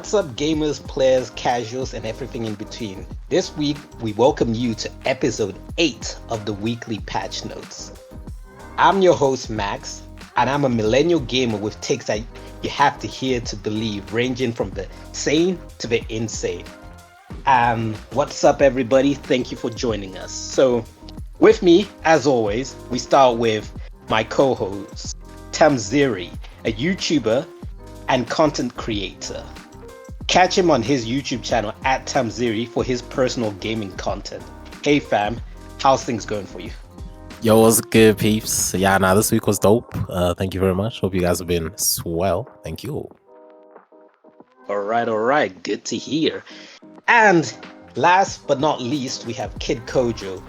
What's up, gamers, players, casuals, and everything in between? This week, we welcome you to episode 8 of the weekly patch notes. I'm your host, Max, and I'm a millennial gamer with takes that you have to hear to believe, ranging from the sane to the insane. What's up, everybody? Thank you for joining us. So, with me, as always, we start with my co-host, Thamziri, a YouTuber and content creator. Catch him on his YouTube channel at Thamziri for his personal gaming content. Hey fam, how's things going for you? Yo, what's good, peeps? Yeah, this week was dope. Thank you very much. Hope you guys have been swell. Thank you. All right. Good to hear. And last but not least, we have Kid Kojo.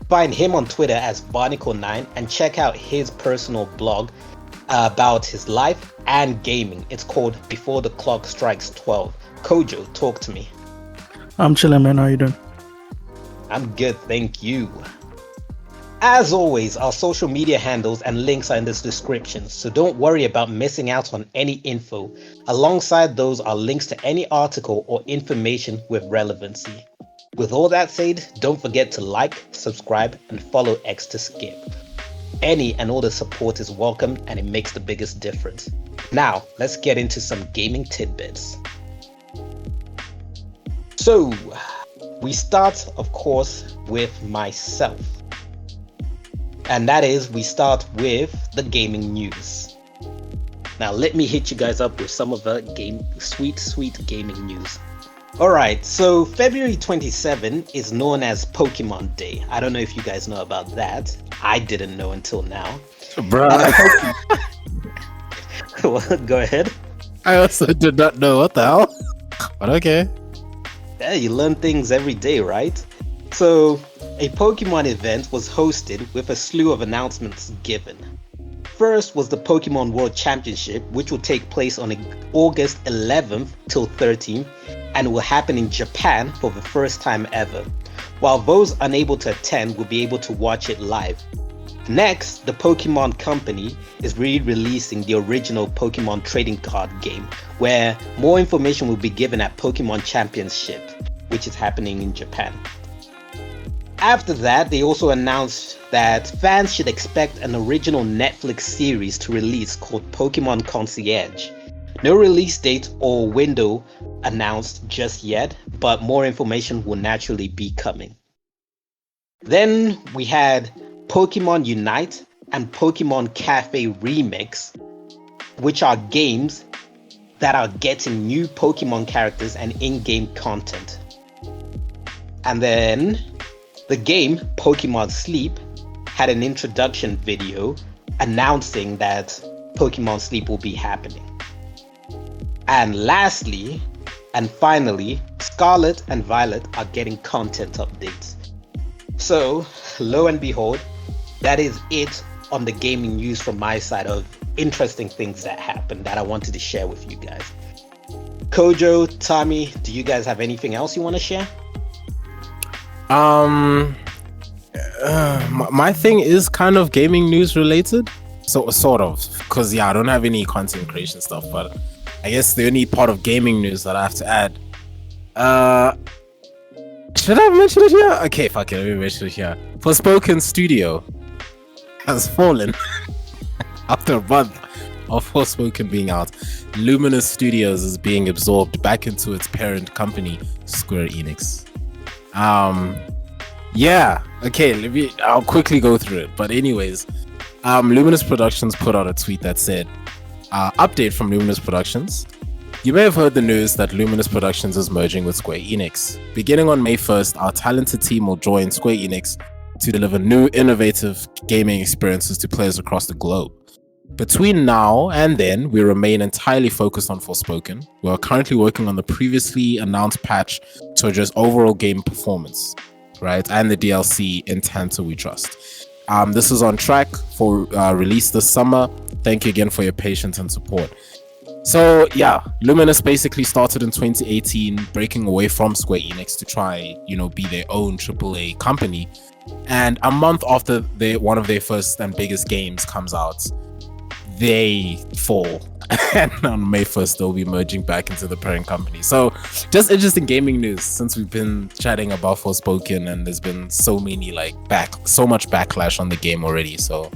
Find him on Twitter as Barnacle9 and check out his personal blog about his life and gaming. It's called Before the Clock Strikes 12. Kojo, talk to me. I'm chilling, man. How you doing? I'm good, thank you. As always, our social media handles and links are in this description, so don't worry about missing out on any info. Alongside those are links to any article or information with relevancy. With all that said, don't forget to like, subscribe, and follow X to skip. Any and all the support is welcome and it makes the biggest difference. Now, let's get into some gaming tidbits. So, we start, of course, with myself. And that is, we start with the gaming news. Now, let me hit you guys up with some of the sweet gaming news. Alright, so February 27 is known as Pokemon Day. I don't know if you guys know about that. I didn't know until now. Bruh. Well, go ahead. I also did not know. What the hell? But okay. Yeah, you learn things every day, right? So, a Pokemon event was hosted with a slew of announcements given. First was the Pokemon World Championship, which will take place on August 11th till 13th and will happen in Japan for the first time ever, while those unable to attend will be able to watch it live. Next, the Pokemon Company is re-releasing the original Pokemon trading card game, where more information will be given at Pokemon Championship, which is happening in Japan. After that, they also announced that fans should expect an original Netflix series to release called Pokemon Concierge. No release date or window announced just yet, but more information will naturally be coming. Then we had Pokemon Unite and Pokemon Cafe Remix, which are games that are getting new Pokemon characters and in-game content. And then the game Pokemon Sleep had an introduction video announcing that Pokemon Sleep will be happening. And lastly, and finally, Scarlet and Violet are getting content updates. So, lo and behold, that is it on the gaming news from my side of interesting things that happened that I wanted to share with you guys. Kojo, Tommy, do you guys have anything else you want to share? My thing is kind of gaming news related, so sort of, because I don't have any content creation stuff, but I guess the only part of gaming news that I have to add, should I mention it here? Okay, fuck it, let me mention it here. FASSounds Studio has fallen after a month of FASSounds being out. Luminous Studios is being absorbed back into its parent company, Square Enix. I'll quickly go through it. But anyways, Luminous Productions put out a tweet that said, update from Luminous Productions. You may have heard the news that Luminous Productions is merging with Square Enix. Beginning on May 1st, our talented team will join Square Enix to deliver new, innovative gaming experiences to players across the globe. Between now and then, we remain entirely focused on Forspoken. We are currently working on the previously announced patch to address overall game performance, right? And the DLC Entanto We Trust. This is on track for release this summer. Thank you again for your patience and support. So Luminous basically started in 2018, breaking away from Square Enix to try, be their own AAA company. And a month after one of their first and biggest games comes out, they fall. And on May 1st, they'll be merging back into the parent company. So just interesting gaming news since we've been chatting about Forspoken, and there's been so much backlash on the game already. So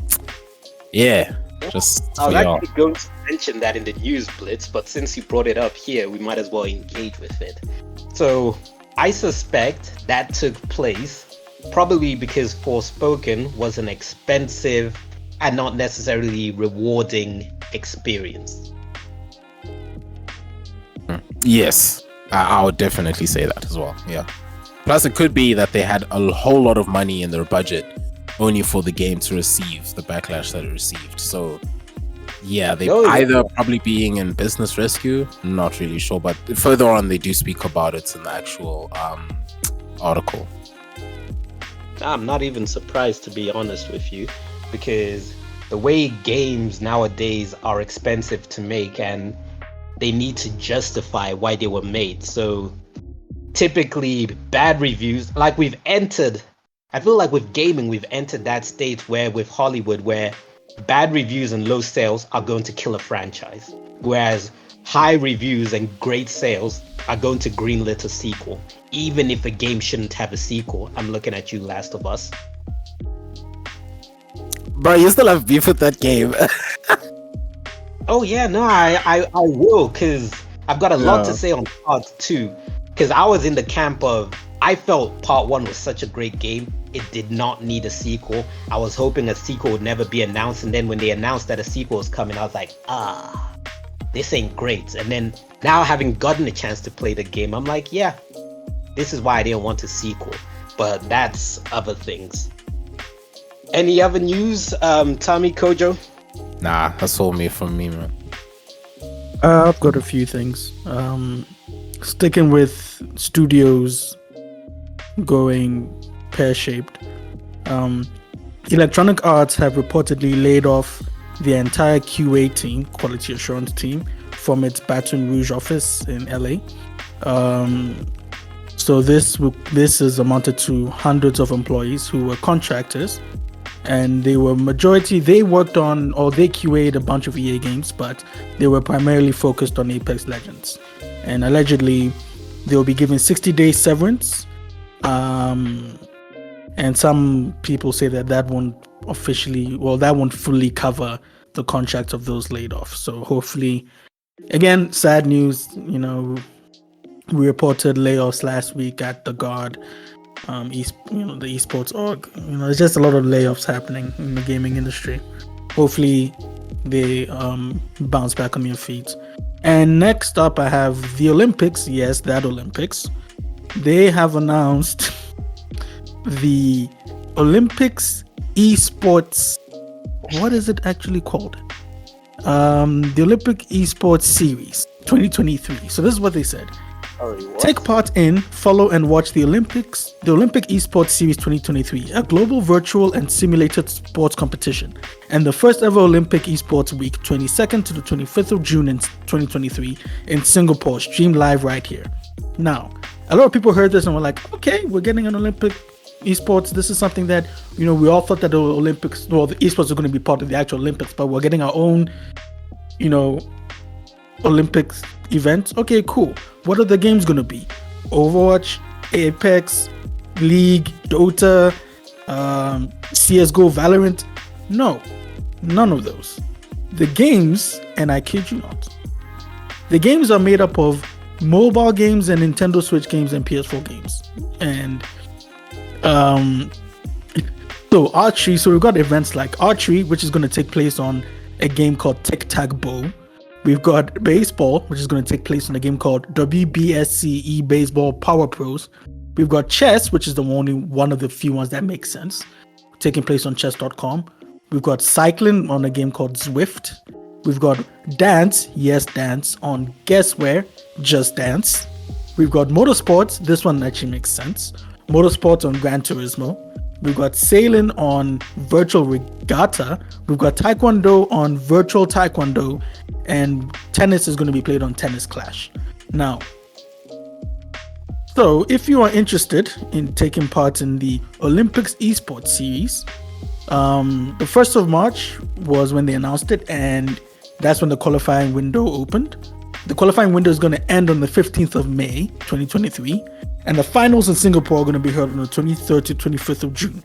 yeah, just I was actually going to mention that in the news blitz, but since you brought it up here, we might as well engage with it. So I suspect that took place probably because Forspoken was an expensive and not necessarily rewarding experience. Yes, I would definitely say that as well. Yeah. Plus, it could be that they had a whole lot of money in their budget only for the game to receive the backlash that it received. So, yeah, they either probably being in business rescue, not really sure, but further on they do speak about it in the actual article. I'm not even surprised, to be honest with you, because the way games nowadays are expensive to make and they need to justify why they were made. So typically bad reviews, like I feel like with gaming, we've entered that state where with Hollywood, where bad reviews and low sales are going to kill a franchise. Whereas high reviews and great sales are going to greenlit a sequel. Even if a game shouldn't have a sequel. I'm looking at you, Last of Us. Bro, you still have beef with that game. Oh yeah, no, I will, because I've got a lot to say on part 2. Because I was in the camp of, I felt part 1 was such a great game, it did not need a sequel. I was hoping a sequel would never be announced, and then when they announced that a sequel was coming, I was like, this ain't great. And then now having gotten a chance to play the game, I'm like, yeah, this is why I didn't want a sequel. But that's other things. Any other news, Tommy, Kojo? Nah, that's all from me, man. I've got a few things. Sticking with studios going pear-shaped. Electronic Arts have reportedly laid off the entire QA team, quality assurance team, from its Baton Rouge office in LA. So this is amounted to hundreds of employees who were contractors, and they worked on, or they QA'd a bunch of EA games, but they were primarily focused on Apex Legends. And allegedly, they'll be given 60-day severance. And some people say that won't fully cover the contracts of those laid off. So hopefully, again, sad news. We reported layoffs last week at the Guard, the esports org. There's just a lot of layoffs happening in the gaming industry. Hopefully, they bounce back on their feet. And next up, I have the Olympics. Yes, that Olympics. They have announced the Olympics esports. What is it actually called? The Olympic Esports Series 2023. So this is what they said. Take part in, follow, and watch the Olympic Esports Series 2023, a global virtual and simulated sports competition, and the first ever Olympic Esports Week, 22nd to the 25th of June in 2023 in Singapore, streamed live right here. Now, a lot of people heard this and were like, okay, we're getting an Olympic esports. This is something that, we all thought that the esports were going to be part of the actual Olympics, but we're getting our own, Olympics events. Okay, cool. What are the games going to be? Overwatch, Apex, League, Dota, CSGO, Valorant? No, none of those. The games, and I kid you not, the games are made up of mobile games and Nintendo Switch games and PS4 games. And so we've got events like archery, which is going to take place on a game called Tic-Tac-Bow. We've got baseball, which is going to take place in a game called WBSC Baseball Power Pros. We've got chess, which is the only one of the few ones that makes sense, taking place on chess.com. We've got cycling on a game called Zwift. We've got dance, yes, dance, on guess where, Just Dance. We've got motorsports. This one actually makes sense. Motorsports on Gran Turismo. We've got sailing on Virtual Regatta. We've got Taekwondo on Virtual Taekwondo. And tennis is going to be played on Tennis Clash. Now, so if you are interested in taking part in the Olympics Esports Series, The 1st of March was when they announced it, and that's when the qualifying window opened. The qualifying window is going to end on the 15th of May, 2023, and the finals in Singapore are going to be held on the 23rd to 25th of June.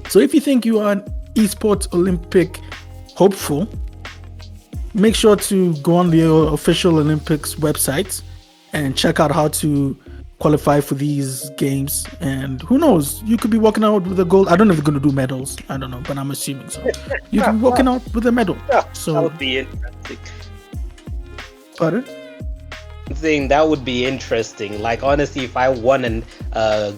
So if you think you are an esports Olympic hopeful, make sure to go on the official Olympics website and check out how to qualify for these games. And who knows, you could be walking out with a gold. I don't know if they're going to do medals. I don't know, but I'm assuming so. You could be walking out with a medal. So that would be interesting. Pardon? I'm saying that would be interesting. Like, honestly, if I won a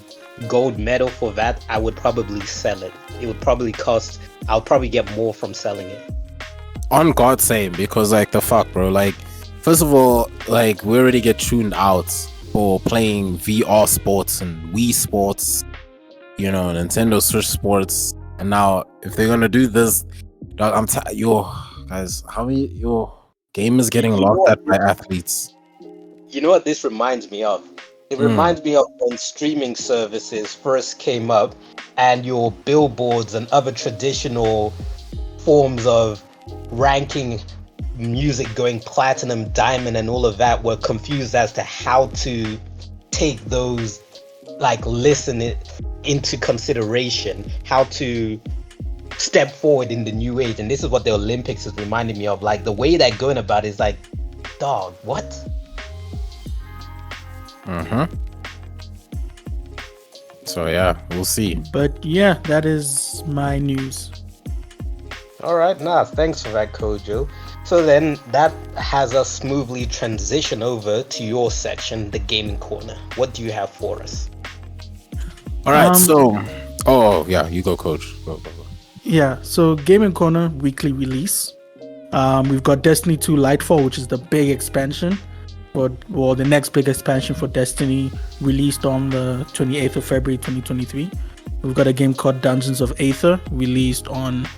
gold medal for that, I would probably sell it. It would probably cost. I'll probably get more from selling it. On God, same, because like the fuck, bro. Like, first of all, like we already get tuned out for playing VR sports and Wii sports, you know, Nintendo Switch sports, and now if they're gonna do this, dog, yo guys, how many your game is getting locked at by athletes? You know what this reminds me of? It reminds me of when streaming services first came up, and your billboards and other traditional forms of ranking music going platinum, diamond, and all of that were confused as to how to take those, like, listen it into consideration, how to step forward in the new age. And this is what the Olympics is reminding me of. Like, the way they're going about it is like, dog, what? So yeah, we'll see. But yeah, that is my news. All right, thanks for that, Kojo. So then that has us smoothly transition over to your section, the gaming corner. What do you have for us? All right, oh yeah, you go, Coach. Go. Yeah, so Gaming Corner weekly release. We've got Destiny 2 Lightfall, which is the big expansion, or the next big expansion for Destiny, released on the 28th of February 2023. We've got a game called Dungeons of Aether, released on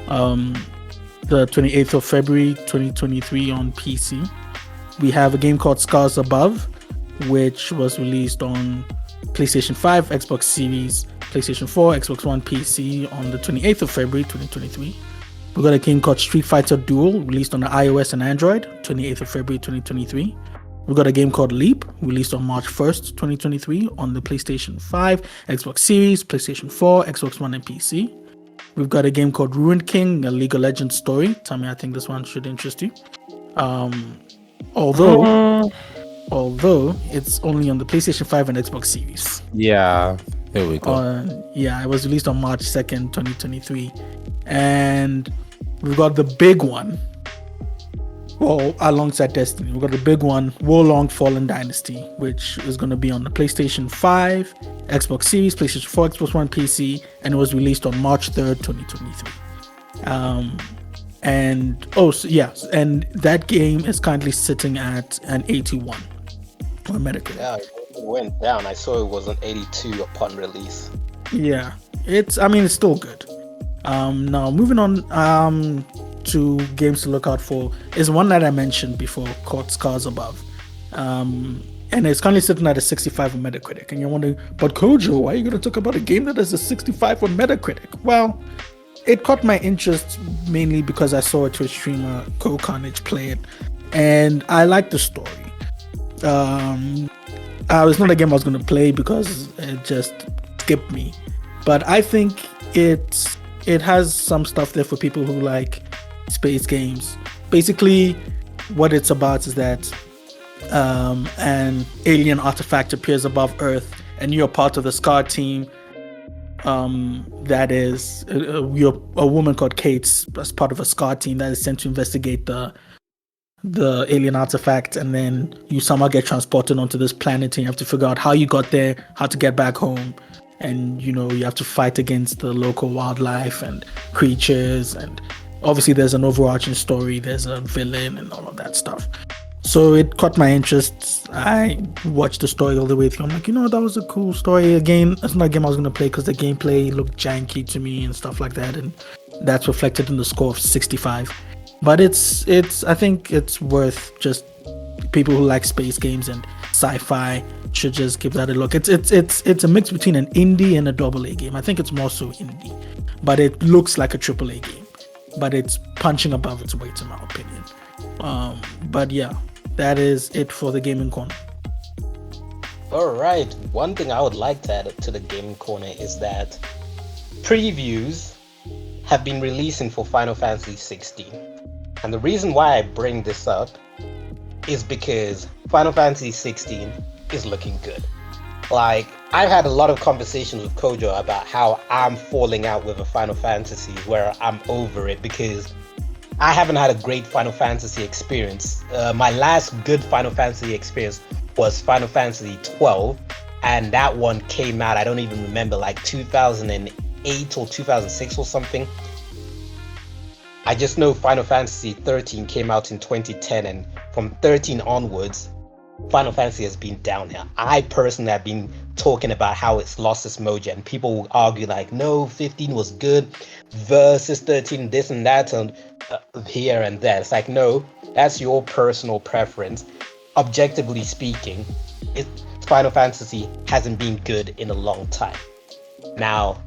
the 28th of February 2023 on PC. We have a game called Scars Above, which was released on PlayStation 5, Xbox Series, PlayStation 4, Xbox One, PC on the 28th of February 2023. We got a game called Street Fighter Duel, released on the iOS and Android, 28th of February 2023. We got a game called Leap, released on March 1st, 2023 on the PlayStation 5, Xbox Series, PlayStation 4, Xbox One, and PC. We've got a game called Ruined King, a League of Legends story. Tommy, I think this one should interest you. Although it's only on the PlayStation 5 and Xbox Series. Yeah, there we go. It was released on March 2nd, 2023. And we've got the big one. Well, alongside Destiny, we've got the big one, Warlong Fallen Dynasty, which is going to be on the PlayStation 5, Xbox Series, PlayStation 4, Xbox One, PC, and it was released on March 3rd, 2023. And that game is currently sitting at an 81 on Metacritic. Yeah, it went down. I saw it was an 82 upon release. Yeah, it's still good. Now moving on to games to look out for is one that I mentioned before called Scars Above. And it's currently sitting at a 65 on Metacritic. And you're wondering, but Kojo, why are you going to talk about a game that has a 65 on Metacritic? Well, it caught my interest mainly because I saw a Twitch streamer, Go Carnage, play it. And I liked the story. It's not a game I was going to play because it just skipped me. But I think it has some stuff there for people who like space games. Basically, what it's about is that an alien artifact appears above Earth, and you're part of the SCAR team. That is, you're a woman called Kate as part of a SCAR team that is sent to investigate the alien artifact, and then you somehow get transported onto this planet, and you have to figure out how you got there, how to get back home. And you have to fight against the local wildlife and creatures, and obviously there's an overarching story, there's a villain and all of that stuff. So it caught my interest. I watched the story all the way through. I'm like, that was a cool story. Again, it's not a game I was going to play because the gameplay looked janky to me and stuff like that, and that's reflected in the score of 65. But I think it's worth just people who like space games and sci-fi should just give that a look. It's a mix between an indie and a AA game. I think it's more so indie, but it looks like a AAA game. But it's punching above its weight, in my opinion. But yeah, that is it for the gaming corner. All right. One thing I would like to add to the gaming corner is that previews have been releasing for Final Fantasy 16. And the reason why I bring this up is because Final Fantasy 16 is looking good. Like, I've had a lot of conversations with Kojo about how I'm falling out with a Final Fantasy, where I'm over it because I haven't had a great Final Fantasy experience. My last good Final Fantasy experience was Final Fantasy 12, and that one came out, I don't even remember, like 2008 or 2006 or something. I just know Final Fantasy 13 came out in 2010, and from 13 onwards, Final Fantasy has been downhill. I personally have been talking about how it's lost its mojo, and people will argue like, no, 15 was good versus 13, this and that, and here and there. It's like, no, that's your personal preference. Objectively speaking, Final Fantasy hasn't been good in a long time. Now,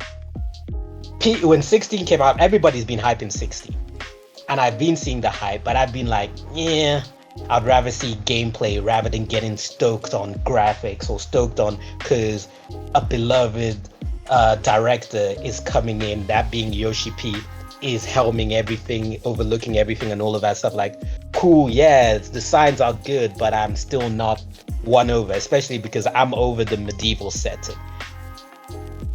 when 16 came out, everybody's been hyping 16. And I've been seeing the hype, but I've been like, yeah, I'd rather see gameplay rather than getting stoked on graphics or stoked on because a beloved director is coming in, that being Yoshi P, is helming everything, overlooking everything and all of that stuff. Like, cool, yeah, the signs are good, but I'm still not won over, especially because I'm over the medieval setting.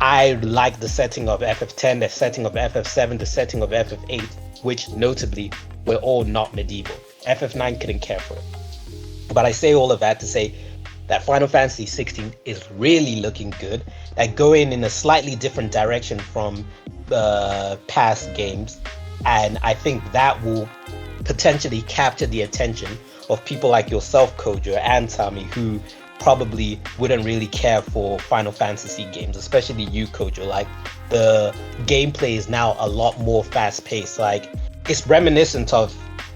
I like the setting of FF10, the setting of FF7, the setting of FF8, which notably were all not medieval. FF9 couldn't care for it. But I say all of that to say that Final Fantasy 16 is really looking good, at going in a slightly different direction from past games, and I think that will potentially capture the attention of people like yourself, Kojo, and Tommy, who probably wouldn't really care for Final Fantasy games, especially you, Kojo. Like, the gameplay is now a lot more fast-paced. Like, it's reminiscent of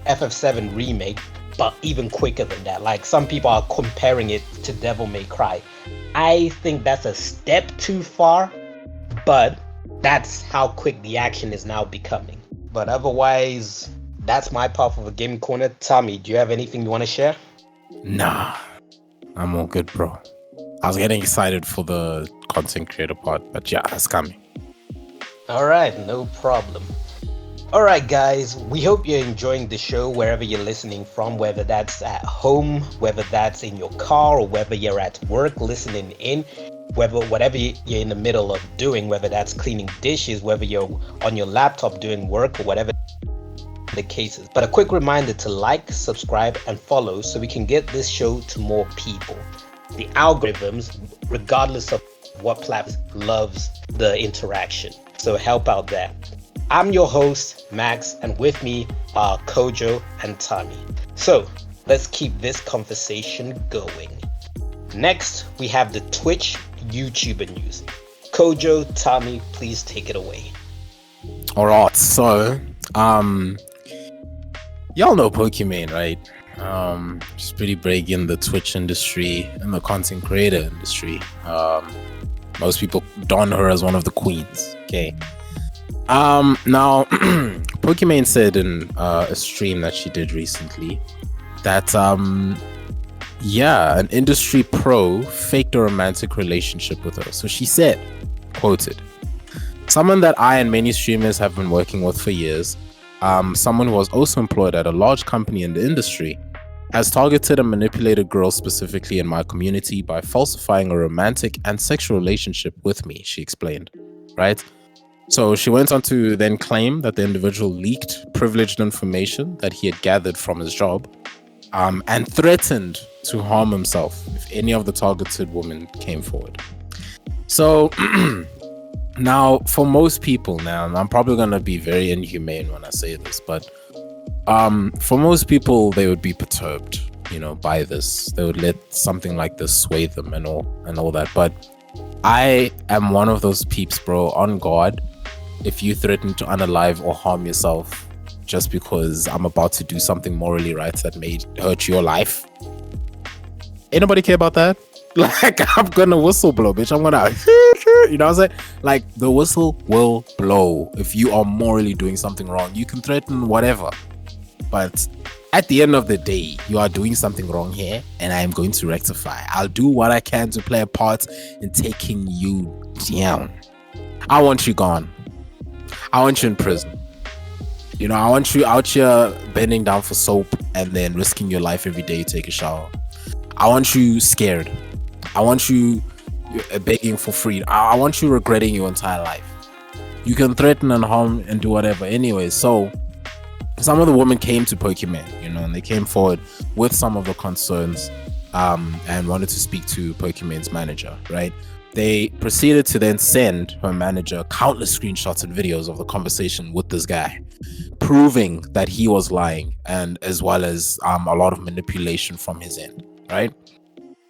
FF7 Remake, but even quicker than that. Like, some people are comparing it to Devil May Cry. I think that's a step too far, but that's how quick the action is now becoming. But otherwise, that's my part of a gaming corner. Tommy, do you have anything you want to share? Nah, I'm all good, bro. I was getting excited for the content creator part, but yeah, it's coming. All right, no problem. All right, guys, we hope you're enjoying the show wherever you're listening from, whether that's at home, whether that's in your car, or whether you're at work listening in, whatever you're in the middle of doing, whether that's cleaning dishes, whether you're on your laptop doing work, or whatever the case is. But a quick reminder to like, subscribe, and follow so we can get this show to more people. The algorithms, regardless of what platform, loves the interaction. So help out there. I'm your host, Max, and with me are Kojo and Tommy. So let's keep this conversation going. Next, we have the Twitch YouTuber news. Kojo, Tommy, please take it away. All right, so y'all know Pokimane, right? She's pretty big in the Twitch industry and the content creator industry. Most people don her as one of the queens. Okay. Now, Pokimane said in a stream that she did recently that an industry pro faked a romantic relationship with her. So she said, quoted, "Someone that I and many streamers have been working with for years, someone who was also employed at a large company in the industry, has targeted and manipulated girls specifically in my community by falsifying a romantic and sexual relationship with me," she explained, right? So she went on to then claim that the individual leaked privileged information that he had gathered from his job, and threatened to harm himself if any of the targeted women came forward. So now, for most people now, and I'm probably going to be very inhumane when I say this, but for most people, they would be perturbed, by this. They would let something like this sway them and all that. But I am one of those peeps, bro, on God. If you threaten to unalive or harm yourself just because I'm about to do something morally right that may hurt your life, ain't nobody care about that. Like, I'm gonna whistle blow, bitch. I'm gonna, you know what I'm saying? Like, the whistle will blow if you are morally doing something wrong. You can threaten whatever, but at the end of the day, you are doing something wrong here, and I am going to rectify. I'll do what I can to play a part in taking you down. I want you gone. I want you in prison. You know, I want you out here bending down for soap and then risking your life every day you take a shower. I want you scared. I want you begging for freedom. I want you regretting your entire life. You can threaten and harm and do whatever. Anyway, so some of the women came to Pokimane, you know, and they came forward with some of the concerns and wanted to speak to Pokimane's manager, right? They proceeded to then send her manager countless screenshots and videos of the conversation with this guy, proving that he was lying, and as well as a lot of manipulation from his end, right?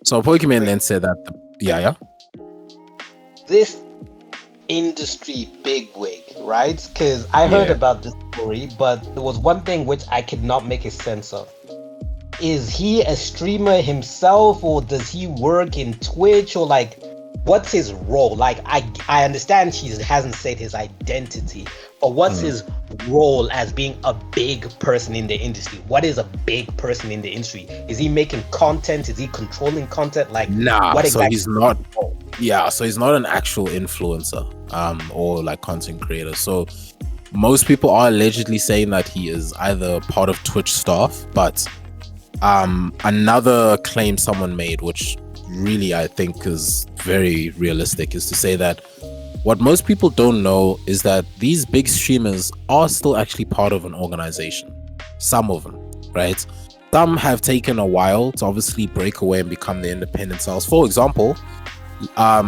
So Pokimane then said that, This industry bigwig, right? Because I heard about this story, but there was one thing which I could not make a sense of. Is he a streamer himself, or does he work in Twitch, or like, what's his role? Like, I understand he hasn't said his identity, but what's his role as being a big person in the industry? What is a big person in the industry? Is he making content? Is he controlling content? Like, nah, what so exactly? he's not. Yeah, so he's not an actual influencer, or like content creator. So most people are allegedly saying that he is either part of Twitch staff, but another claim someone made, which really I think is very realistic, is to say that what most people don't know is that these big streamers are still actually part of an organization. Some of them, right? Some have taken a while to obviously break away and become their independent selves. For example,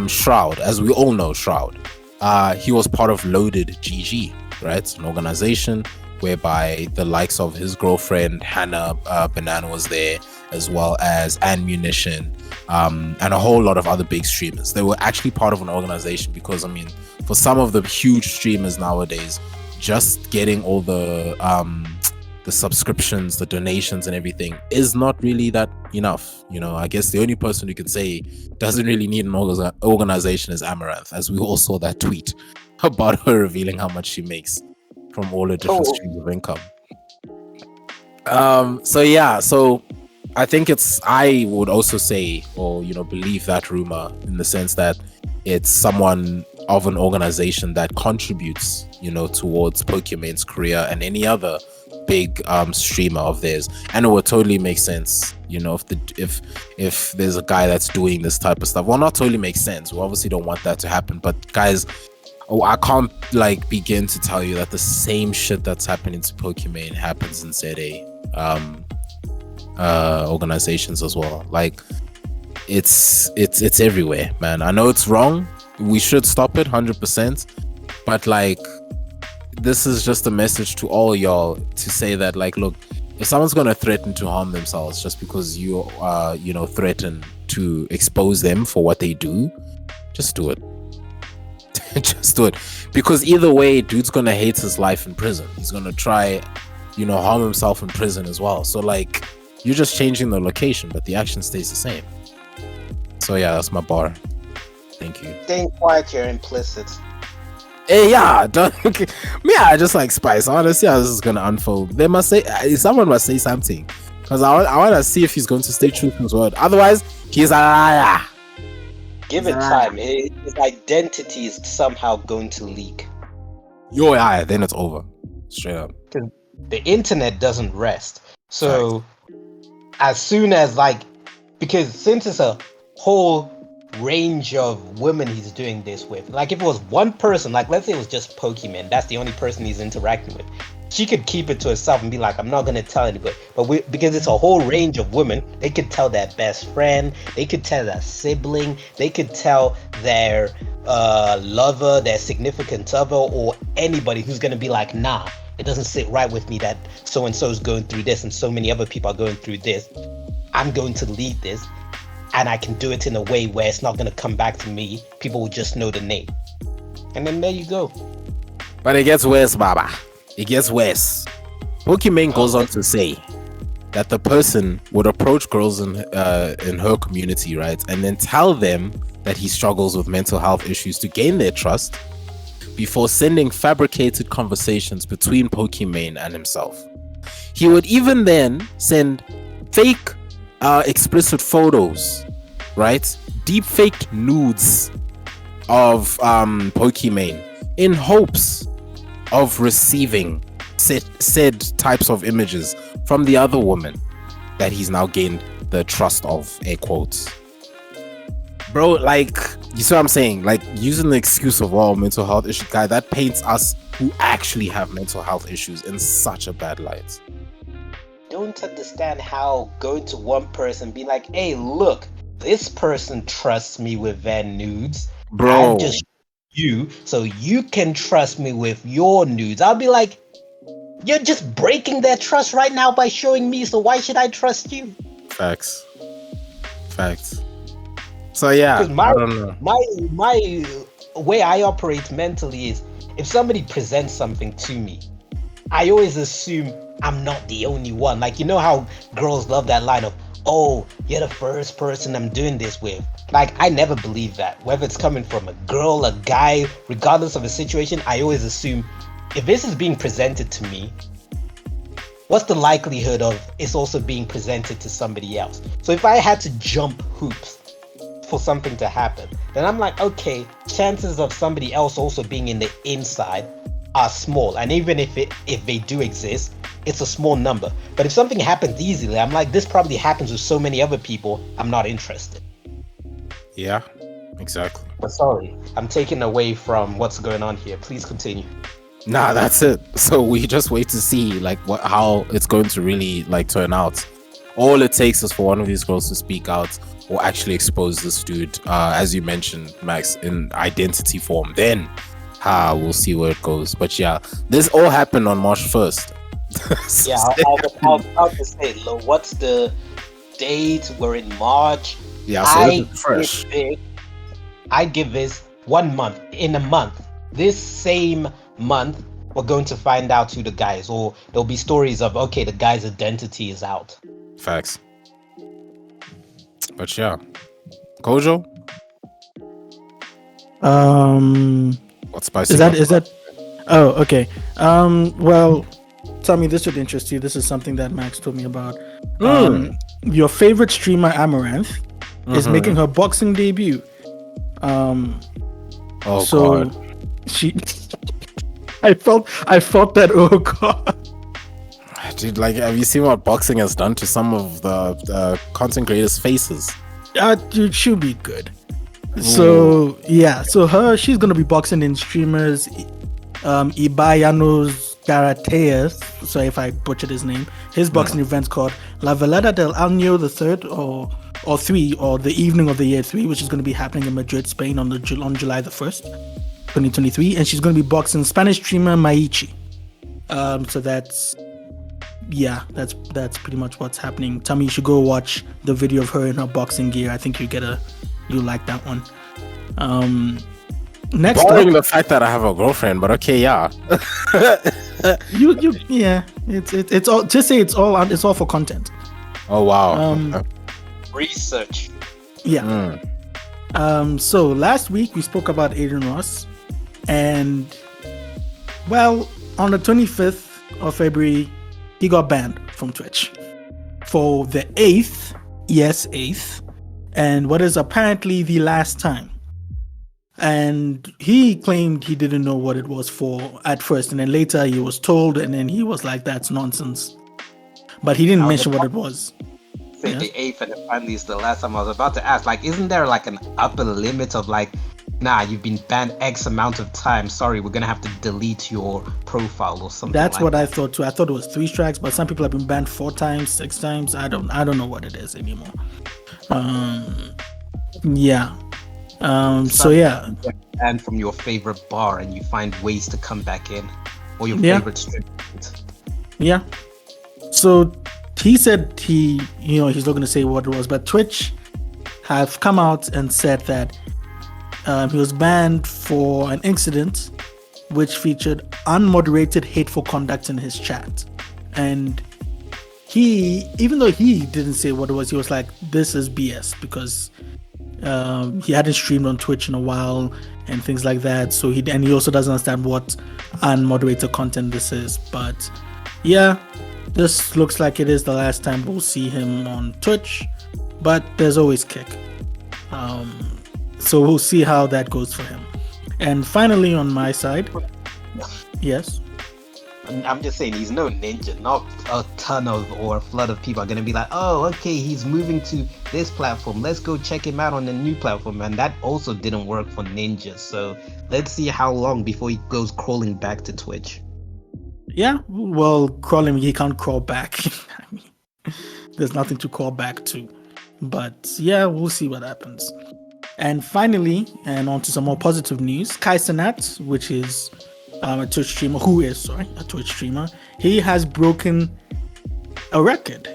Shroud, as we all know, Shroud, he was part of Loaded GG, right? An organization whereby the likes of his girlfriend Hannah Banana was there, as well as Ammunition, and a whole lot of other big streamers. They were actually part of an organization, because I mean, for some of the huge streamers nowadays, just getting all the subscriptions, the donations and everything is not really that enough. You know, I guess the only person who could say doesn't really need an organization is Amaranth, as we all saw that tweet about her revealing how much she makes from all the different streams of income. So I think I would also say, or you know, believe that rumor in the sense that it's someone of an organization that contributes, you know, towards Pokimane's career and any other big streamer of theirs. And it would totally make sense, you know, if there's a guy that's doing this type of stuff. Well, not totally makes sense. We obviously don't want that to happen, but guys, I can't like begin to tell you that the same shit that's happening to Pokimane happens in ZA organizations as well. Like, it's everywhere, man. I know it's wrong. We should stop it 100%, but like, this is just a message to all y'all to say that, like, look, if someone's gonna threaten to harm themselves just because you you know, threaten to expose them for what they do, just do it. Just do it, because either way, dude's gonna hate his life in prison. He's gonna try, you know, harm himself in prison as well. So like, you're just changing the location, but the action stays the same. So yeah, that's my bar. Thank you. Staying quiet, you're implicit. Hey, yeah, I just like spice. I want to see how this is gonna unfold. They must say, someone must say something, because I want to see if he's going to stay true to his word. Otherwise, he's a liar. Give it time. His identity is somehow going to leak. Yeah, then it's over. Straight up. The internet doesn't rest. So as soon as, like, because since it's a whole range of women he's doing this with, like, if it was one person, like, let's say it was just Pokimane, that's the only person he's interacting with, she could keep it to herself and be like, I'm not going to tell anybody. But because it's a whole range of women, they could tell their best friend, they could tell their sibling, they could tell their lover, their significant other, or anybody who's going to be like, nah, it doesn't sit right with me that so and so is going through this and so many other people are going through this. I'm going to lead this, and I can do it in a way where it's not going to come back to me. People will just know the name, and then there you go. But it gets worse, Baba. It gets worse. Pokimane goes on to say that the person would approach girls in her community, right, and then tell them that he struggles with mental health issues to gain their trust before sending fabricated conversations between Pokimane and himself. He would even then send fake explicit photos, right, deep fake nudes of Pokimane in hopes of receiving said types of images from the other woman that he's now gained the trust of, air quotes. Bro, like, you see what I'm saying? Like, using the excuse of mental health issue guy, that paints us who actually have mental health issues in such a bad light. Don't understand how going to one person be like, hey, look, this person trusts me with their nudes. Bro, I'm just you, so you can trust me with your nudes. I'll be like, you're just breaking their trust right now by showing me, so why should I trust you? Facts. So yeah, I don't know. My way I operate mentally is, if somebody presents something to me, I always assume I'm not the only one. Like, you know how girls love that line of, oh, you're the first person I'm doing this with. Like, I never believe that. Whether it's coming from a girl, a guy, regardless of the situation, I always assume, if this is being presented to me, what's the likelihood of it's also being presented to somebody else? So if I had to jump hoops for something to happen, then I'm like, okay, chances of somebody else also being in the inside are small. And even if they do exist, it's a small number. But if something happens easily, I'm like, this probably happens with so many other people, I'm not interested. Yeah, exactly. But sorry, I'm taking away from what's going on here. Please continue. Nah, that's it. So we just wait to see like how it's going to really like turn out. All it takes is for one of these girls to speak out or actually expose this dude, as you mentioned, Max, in identity form. Then we'll see where it goes. But yeah, this all happened on March 1st. Yeah, I was about to say, what's the date? We're in March. Yeah, so this is fresh. I give this 1 month. In a month, this same month, we're going to find out who the guy is, or there'll be stories of, okay, the guy's identity is out. Facts. But yeah, Kojo. What's spicy? Is that? Oh, okay. Well, Tommy, this would interest you. This is something that Max told me about. Your favorite streamer, Amaranth, is making her boxing debut. God. She. I felt that. Oh God. Dude, like, have you seen what boxing has done to some of the content creators' faces? Dude, she'll be good. So yeah, she's gonna be boxing in streamers Ibayano's Garateas. So if I butchered his name, his boxing event's called La Velada del Año the 3rd or 3, or the evening of the year 3, which is going to be happening in Madrid, Spain on July the 1st, 2023, and she's going to be boxing Spanish streamer Maichi. So that's pretty much what's happening. Tommy, you should go watch the video of her in her boxing gear. I think you like that one. Next Barring the fact that I have a girlfriend, but okay, yeah. It's all, just say it's all for content. Oh wow. Research. Yeah. So last week we spoke about Adin Ross, and well, on the 25th of February, he got banned from Twitch for the 8th, and what is apparently the last time. And he claimed he didn't know what it was for at first, and then later he was told, and then he was like, that's nonsense. But he didn't mention what it was. Say the 8th, and finally it's the last time. I was about to ask, like, isn't there like an upper limit of like, nah, you've been banned X amount of time, sorry, we're gonna have to delete your profile or something? That's like what that. I thought too. I thought it was 3 strikes, but some people have been banned 4 times, 6 times. I don't know what it is anymore. So yeah, and from your favorite bar, and you find ways to come back in, or your favorite strip. Yeah. So he said he's not going to say what it was, but Twitch have come out and said that he was banned for an incident which featured unmoderated hateful conduct in his chat, and even though he didn't say what it was, he was like, "This is BS," because he hadn't streamed on Twitch in a while and things like that. So he also doesn't understand what unmoderated content this is. But yeah, this looks like it is the last time we'll see him on Twitch. But there's always Kick. So we'll see how that goes for him. And finally, on my side, yes. I'm just saying, he's no ninja. Not a ton of or a flood of people are going to be like, oh, okay, he's moving to this platform. Let's go check him out on the new platform. And that also didn't work for Ninja. So let's see how long before he goes crawling back to Twitch. Yeah, well, crawling, he can't crawl back. I mean, there's nothing to crawl back to. But yeah, we'll see what happens. And finally, and on to some more positive news, Kai Cenat, which is a Twitch streamer, a Twitch streamer, he has broken a record,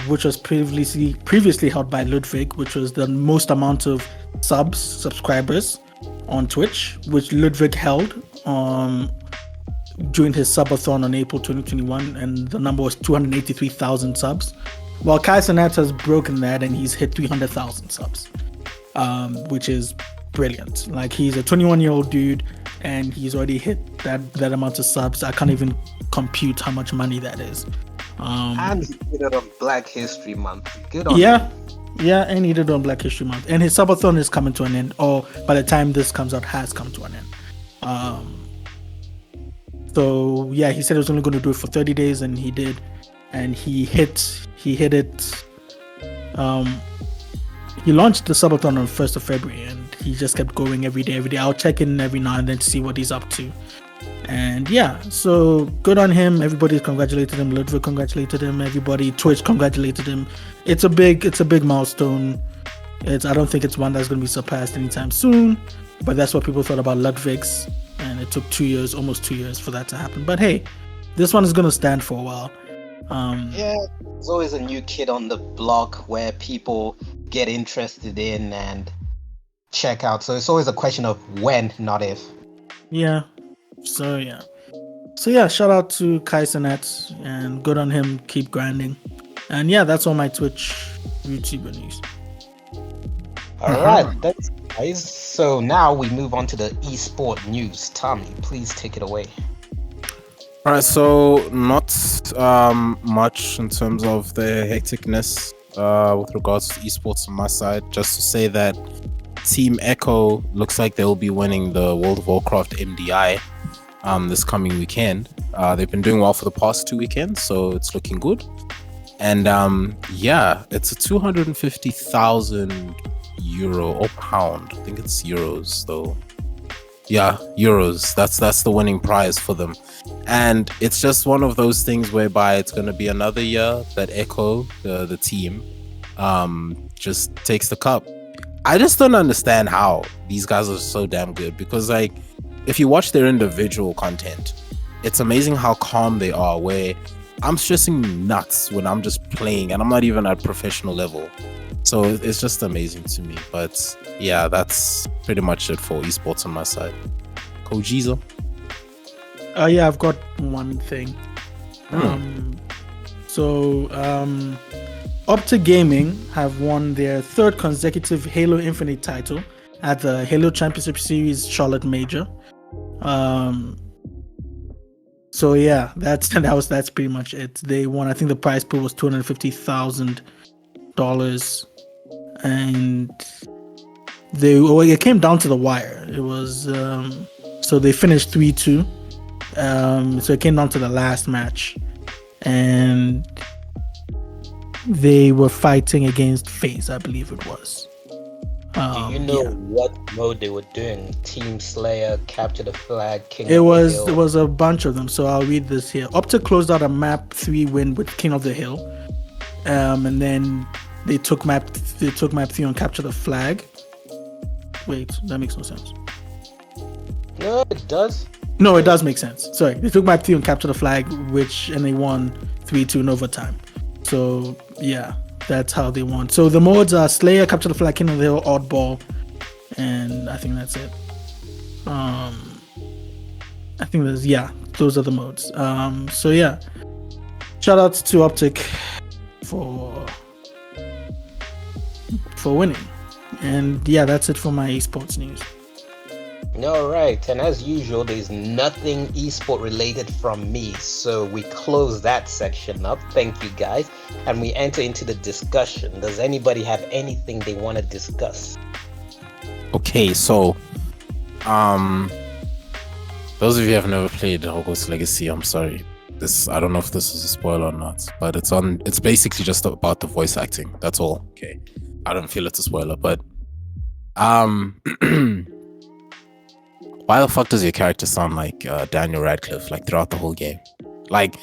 which was previously held by Ludwig, which was the most amount of subscribers on Twitch, which Ludwig held during his subathon on April 2021, and the number was 283,000 subs. Well, Kai Cenat has broken that, and he's hit 300,000 subs, which is brilliant. Like, he's a 21-year-old dude, and he's already hit that amount of subs. I can't even compute how much money that is. And he did it on Black History Month. Good on him. him. Yeah, and he did it on Black History Month. And his subathon is coming to an end, or by the time this comes out, has come to an end. So yeah, he said he was only going to do it for 30 days, and he did. And he hit it. He launched the subathon on 1st of February, and he just kept going every day. I'll check in every now and then to see what he's up to. And yeah, so good on him. Everybody congratulated him. Ludwig congratulated him. Everybody, Twitch congratulated him. It's a big milestone. I don't think it's one that's going to be surpassed anytime soon. But that's what people thought about Ludwig's, and it took almost 2 years for that to happen. But hey, this one is going to stand for a while. Yeah, there's always a new kid on the block where people get interested in and check out. So it's always a question of when, not if. Yeah. So yeah, shout out to Kai Cenat, and good on him. Keep grinding. And yeah, that's all my Twitch YouTuber news. All right, thanks guys. So now we move on to the esport news. Tommy, please take it away. All right, so not much in terms of the hecticness with regards to esports on my side. Just to say that Team Echo looks like they'll be winning the World of Warcraft MDI this coming weekend. They've been doing well for the past 2 weekends, so it's looking good. And yeah, it's a 250,000 euro or pound. I think it's euros though. Yeah, euros. That's the winning prize for them. And it's just one of those things whereby it's going to be another year that Echo, the team, just takes the cup. I just don't understand how these guys are so damn good, because like, if you watch their individual content, it's amazing how calm they are, where I'm stressing nuts when I'm just playing and I'm not even at professional level. So it's just amazing to me. But yeah, that's pretty much it for esports on my side. Kojizo? Yeah, I've got one thing. Optic Gaming have won their 3rd consecutive Halo Infinite title at the Halo Championship Series Charlotte Major. So yeah, that's pretty much it. They won. I think the prize pool was $250,000, and it came down to the wire. It was so they finished 3-2. So it came down to the last match, and they were fighting against FaZe, I believe it was. Do you know what mode they were doing? Team Slayer, Capture the Flag, King It of was the Hill? There was a bunch of them, so I'll read this here. Optic closed out a map 3 win with King of the Hill, and then they took map 3 on Capture the Flag. Wait, that makes no sense. No, it does. No, it does make sense. Sorry, they took map 3 and Capture the Flag, and they won 3-2 in overtime. So yeah, that's how they won. So the modes are Slayer, Capture the Flag, King of the Hill, Oddball, and I think that's it. I think those are the modes. So yeah, Shout out to Optic for winning. And yeah, that's it for my esports news. All right, and as usual, there's nothing esport related from me, so we close that section up. Thank you guys, and we enter into the discussion. Does anybody have anything they want to discuss? Okay, so those of you who have never played Hogwarts Legacy, I'm sorry. I don't know if this is a spoiler or not, but it's basically just about the voice acting. That's all. Okay. I don't feel it's a spoiler, but why the fuck does your character sound like Daniel Radcliffe like throughout the whole game? Like,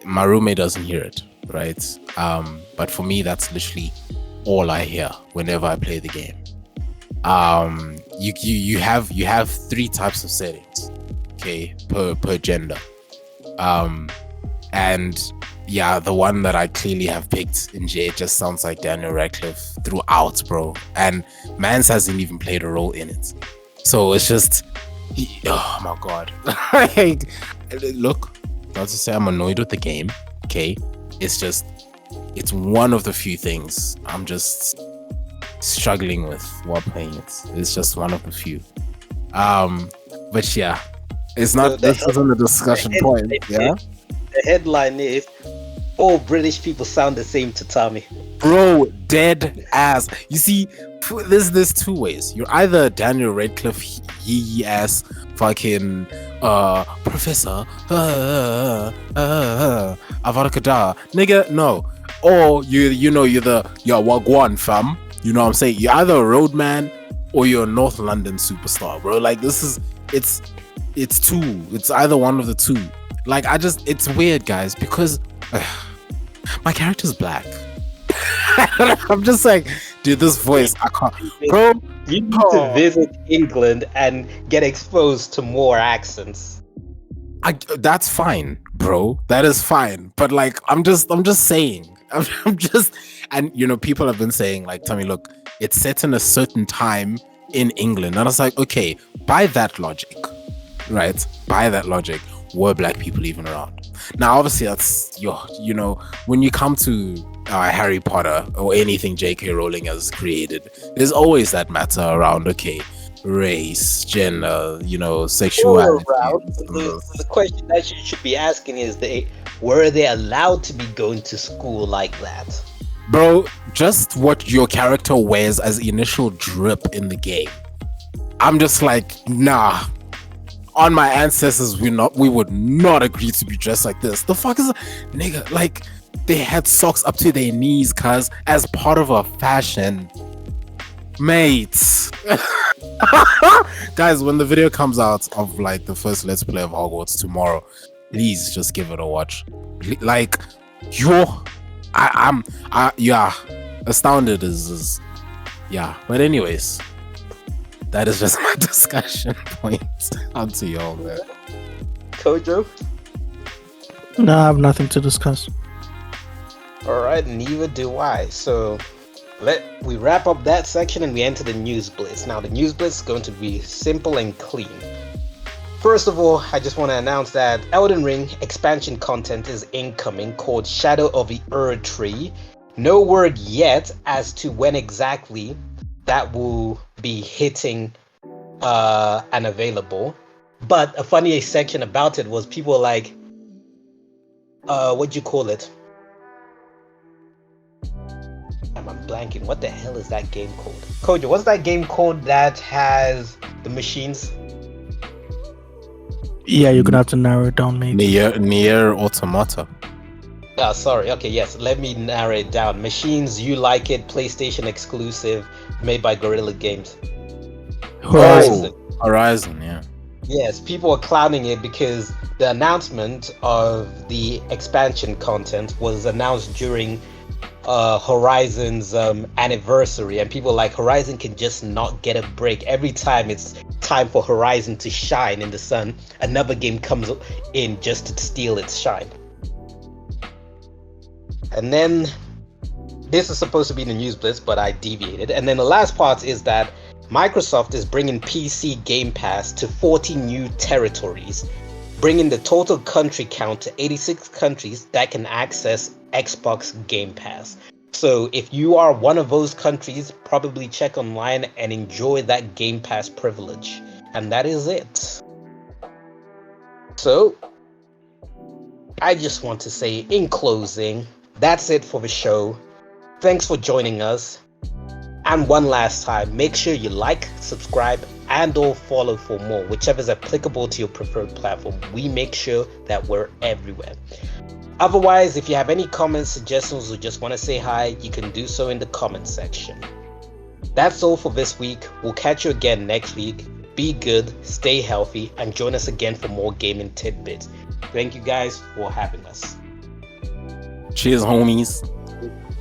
my roommate doesn't hear it, right? But for me, that's literally all I hear whenever I play the game. You have 3 types of settings, okay, per gender. And yeah, the one that I clearly have picked in J just sounds like Daniel Radcliffe throughout, bro. And Mans hasn't even played a role in it. So it's just, oh my god. Like, look, not to say I'm annoyed with the game, okay? It's one of the few things I'm just struggling with while playing it. It's just one of the few. But yeah, it's not, this isn't a discussion point, yeah? The headline is, all British people sound the same to Tommy. Bro, dead ass. You see, there's 2 ways. You're either Daniel Radcliffe yee ass fucking professor Avada Kedavra nigga, no. Or you're Wagwan fam. You know what I'm saying? You're either a roadman or you're a North London superstar, bro. Like, this is it's 2. It's either one of the 2. Like, it's weird, guys, because my character's black. I'm just like, dude, this voice, I can't, bro. You need to visit England and get exposed to more accents. That's fine, bro. That is fine. But like, I'm just saying. I'm just, and you know, people have been saying like, Tommy, look, it's set in a certain time in England, and I was like, okay, by that logic, right? By that logic, were black people even around? Now, obviously, that's you know, when you come to Harry Potter or anything J.K. Rowling has created, there's always that matter around, okay, race, gender, you know, sexuality. The question that you should be asking is, were they allowed to be going to school like that? Bro, just what your character wears as initial drip in the game. I'm just like, nah. On my ancestors, we would not agree to be dressed like this. The fuck is nigga? Like, they had socks up to their knees, cuz, as part of a fashion. Mates. Guys, when the video comes out of like the first Let's Play of Hogwarts tomorrow, please just give it a watch. Like, I'm astounded is yeah. But anyways, that is just my discussion point. On to y'all, man. Kojo? No, I have nothing to discuss. Alright, neither do I. So we wrap up that section and we enter the news blitz. Now the news blitz is going to be simple and clean. First of all, I just want to announce that Elden Ring expansion content is incoming called Shadow of the Erdtree. No word yet as to when exactly that will be hitting and available. But a funny section about it was people were like, what'd you call it? I'm blanking. What the hell is that game called? Kojo, what's that game called that has the machines? Yeah, you're gonna have to narrow it down, maybe. Nier Automata. Oh, sorry. Okay, yes. Let me narrow it down. Machines, You Like It, PlayStation exclusive, made by Guerrilla Games. Horizon, yeah. Yes, people are clowning it because the announcement of the expansion content was announced during Horizon's anniversary, and people like, Horizon can just not get a break. Every time it's time for Horizon to shine in the sun, another game comes in just to steal its shine. And then this is supposed to be the news blitz, but I deviated. And then the last part is that Microsoft is bringing PC Game Pass to 40 new territories. bringing the total country count to 86 countries that can access Xbox Game Pass. So if you are one of those countries, probably check online and enjoy that Game Pass privilege. And that is it. So, I just want to say in closing, that's it for the show. Thanks for joining us. And one last time, make sure you like, subscribe, and or follow for more, whichever is applicable to your preferred platform. We make sure that we're everywhere. Otherwise, if you have any comments, suggestions, or just want to say hi, you can do so in the comments section. That's all for this week. We'll catch you again next week. Be good, stay healthy, and join us again for more gaming tidbits. Thank you guys for having us. Cheers, homies.